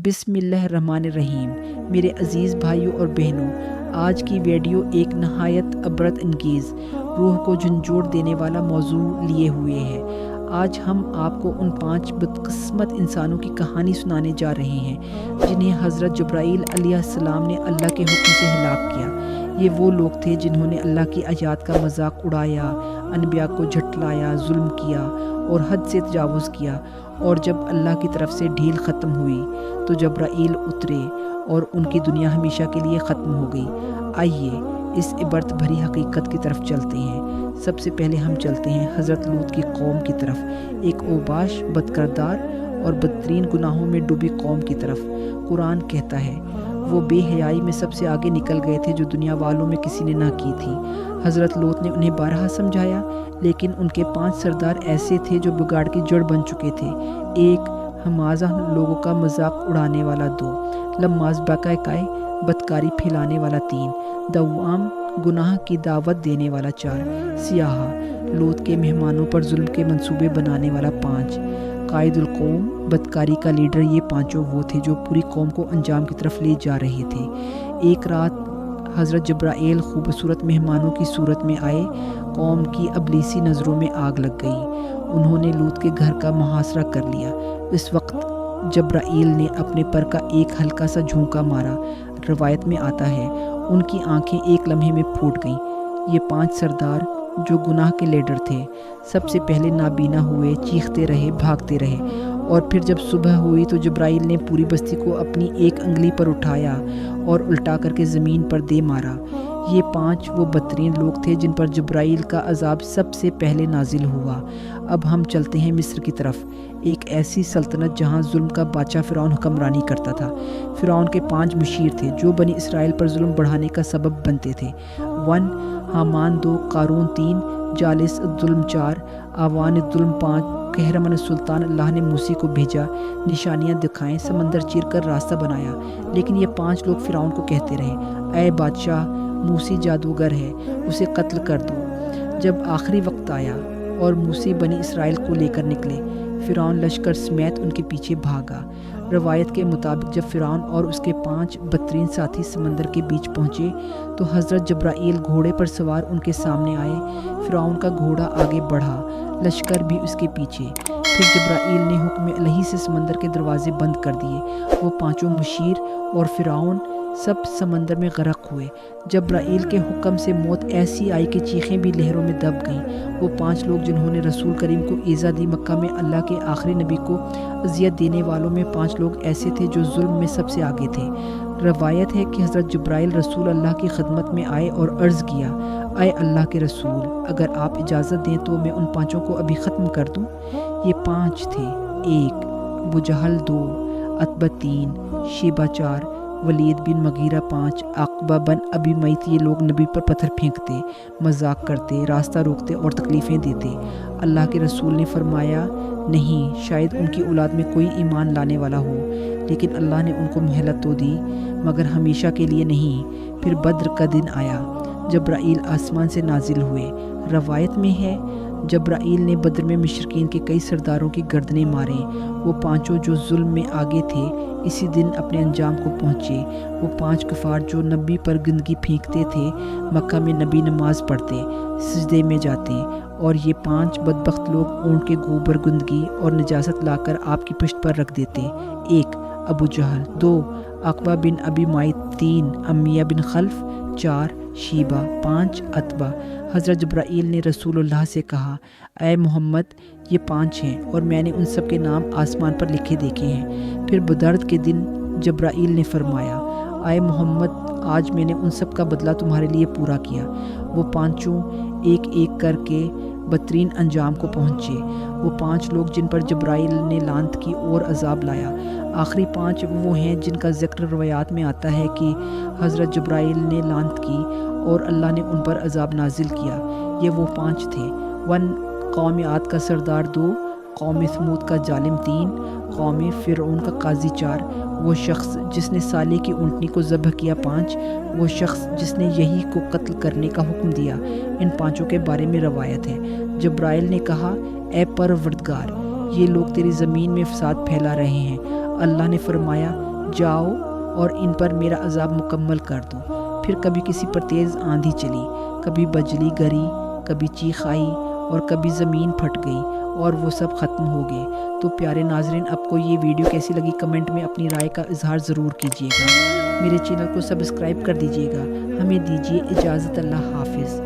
بسم اللہ الرحمن الرحیم۔ میرے عزیز بھائیوں اور بہنوں، آج کی ویڈیو ایک نہایت عبرت انگیز، روح کو جھنجھوڑ دینے والا موضوع لیے ہوئے ہے۔ آج ہم آپ کو ان 5 بدقسمت انسانوں کی کہانی سنانے جا رہے ہیں جنہیں حضرت جبرائیل علیہ السلام نے اللہ کے حکم سے ہلاک کیا۔ یہ وہ لوگ تھے جنہوں نے اللہ کی آیات کا مذاق اڑایا، انبیاء کو جھٹلایا، ظلم کیا اور حد سے تجاوز کیا، اور جب اللہ کی طرف سے ڈھیل ختم ہوئی تو جبرائیل اترے اور ان کی دنیا ہمیشہ کے لیے ختم ہو گئی۔ آئیے اس عبرت بھری حقیقت کی طرف چلتے ہیں۔ سب سے پہلے ہم چلتے ہیں حضرت لوط کی قوم کی طرف، ایک اوباش، بدکردار اور بدترین گناہوں میں ڈوبی قوم کی طرف۔ قرآن کہتا ہے وہ بے حیائی میں سب سے آگے نکل گئے تھے جو دنیا والوں میں کسی نے نہ کی تھی۔ حضرت لوط نے انہیں بارہا سمجھایا، لیکن ان کے 5 سردار ایسے تھے جو بگاڑ کی جڑ بن چکے تھے۔ 1 ہمازہ لوگوں کا مذاق اڑانے والا، 2 لماز بقائے بدکاری پھیلانے والا، 3 دوام گناہ کی دعوت دینے والا، 4 سیاہ لوط کے مہمانوں پر ظلم کے منصوبے بنانے والا، 5 قائد القوم بدکاری کا لیڈر۔ یہ 5 وہ تھے جو پوری قوم کو انجام کی طرف لے جا رہے تھے۔ ایک رات حضرت جبرائیل خوبصورت مہمانوں کی صورت میں آئے۔ قوم کی ابلیسی نظروں میں آگ لگ گئی۔ انہوں نے لوط کے گھر کا محاصرہ کر لیا۔ اس وقت جبرائیل نے اپنے پر کا ایک ہلکا سا جھونکا مارا۔ روایت میں آتا ہے ان کی آنکھیں ایک لمحے میں پھوٹ گئیں۔ یہ 5 سردار جو گناہ کے لیڈر تھے سب سے پہلے نابینا ہوئے، چیختے رہے، بھاگتے رہے، اور پھر جب صبح ہوئی تو جبرائیل نے پوری بستی کو اپنی ایک انگلی پر اٹھایا اور الٹا کر کے زمین پر دے مارا۔ یہ 5 وہ بدترین لوگ تھے جن پر جبرائیل کا عذاب سب سے پہلے نازل ہوا۔ اب ہم چلتے ہیں مصر کی طرف، ایک ایسی سلطنت جہاں ظلم کا بادشاہ فرعون حکمرانی کرتا تھا۔ فرعون کے 5 مشیر تھے جو بنی اسرائیل پر ظلم بڑھانے کا سبب بنتے تھے۔ 1 حامان، 2 قارون، 3 جالس الظلم، 4 آوان الظلم، 5 قہرمان السلطان۔ اللہ نے موسی کو بھیجا، نشانیاں دکھائیں، سمندر چیر کر راستہ بنایا، لیکن یہ 5 لوگ فرعون کو کہتے رہے، اے بادشاہ، موسی جادوگر ہے، اسے قتل کر دو۔ جب آخری وقت آیا اور موسی بنی اسرائیل کو لے کر نکلے، فرعون لشکر سمیت ان کے پیچھے بھاگا۔ روایت کے مطابق جب فرعون اور اس کے 5 بدترین ساتھی سمندر کے بیچ پہنچے تو حضرت جبرائیل گھوڑے پر سوار ان کے سامنے آئے۔ فرعون کا گھوڑا آگے بڑھا، لشکر بھی اس کے پیچھے۔ پھر جبرائیل نے حکم الہی سے سمندر کے دروازے بند کر دیے۔ وہ 5 مشیر اور فرعون سب سمندر میں غرق ہوئے۔ جبرائیل کے حکم سے موت ایسی آئی کہ چیخیں بھی لہروں میں دب گئیں۔ وہ 5 لوگ جنہوں نے رسول کریم کو ایذا دی، مکہ میں اللہ کے آخری نبی کو اذیت دینے والوں میں 5 لوگ ایسے تھے جو ظلم میں سب سے آگے تھے۔ روایت ہے کہ حضرت جبرائیل رسول اللہ کی خدمت میں آئے اور عرض کیا، اے اللہ کے رسول، اگر آپ اجازت دیں تو میں ان 5 کو ابھی ختم کر دوں۔ یہ 5 تھے، 1 ابو جہل، 2 عتبہ، 3 شیبہ، 4 ولید بن مغیرہ، 5 عقبہ بن ابی معیط۔ یہ لوگ نبی پر پتھر پھینکتے، مذاق کرتے، راستہ روکتے اور تکلیفیں دیتے۔ اللہ کے رسول نے فرمایا، نہیں، شاید ان کی اولاد میں کوئی ایمان لانے والا ہو، لیکن اللہ نے ان کو مہلت تو دی مگر ہمیشہ کے لیے نہیں۔ پھر بدر کا دن آیا، جبرائیل آسمان سے نازل ہوئے۔ روایت میں ہے جبرائیل نے بدر میں مشرکین کے کئی سرداروں کی گردنیں ماریں۔ وہ 5 جو ظلم میں آگے تھے اسی دن اپنے انجام کو پہنچے۔ وہ 5 کفار جو نبی پر گندگی پھینکتے تھے، مکہ میں نبی نماز پڑھتے، سجدے میں جاتے، اور یہ 5 بدبخت لوگ اونٹ کے گوبر، گندگی اور نجاست لا کر آپ کی پشت پر رکھ دیتے۔ 1 ابو جہل، 2 عقبہ بن ابی معیط، 3 امیہ بن خلف، 4 شیبہ، 5 عتبہ۔ حضرت جبرائیل نے رسول اللہ سے کہا، اے محمد، یہ 5 ہیں اور میں نے ان سب کے نام آسمان پر لکھے دیکھے ہیں۔ پھر بدرد کے دن جبرائیل نے فرمایا، اے محمد، آج میں نے ان سب کا بدلہ تمہارے لیے پورا کیا۔ وہ 5 ایک ایک کر کے بدترین انجام کو پہنچے۔ وہ 5 لوگ جن پر جبرائیل نے لعنت کی اور عذاب لایا۔ آخری 5 وہ ہیں جن کا ذکر روایات میں آتا ہے کہ حضرت جبرائیل نے لعنت کی اور اللہ نے ان پر عذاب نازل کیا۔ یہ وہ 5 تھے۔ 1 قوم عاد کا سردار، 2 قوم ثمود کا ظالم، 3 قوم فرعون کا قاضی، 4 وہ شخص جس نے سالے کی اونٹنی کو ذبح کیا، 5 وہ شخص جس نے یہی کو قتل کرنے کا حکم دیا۔ ان 5 کے بارے میں روایت ہے، جبرائیل نے کہا، اے پروردگار، یہ لوگ تیری زمین میں فساد پھیلا رہے ہیں۔ اللہ نے فرمایا، جاؤ اور ان پر میرا عذاب مکمل کر دو۔ پھر کبھی کسی پر تیز آندھی چلی، کبھی بجلی گری، کبھی چیخ آئی اور کبھی زمین پھٹ گئی اور وہ سب ختم ہو گئے۔ تو پیارے ناظرین، آپ کو یہ ویڈیو کیسی لگی کمنٹ میں اپنی رائے کا اظہار ضرور کیجیے گا۔ میرے چینل کو سبسکرائب کر دیجیے گا۔ ہمیں دیجیے اجازت، اللہ حافظ۔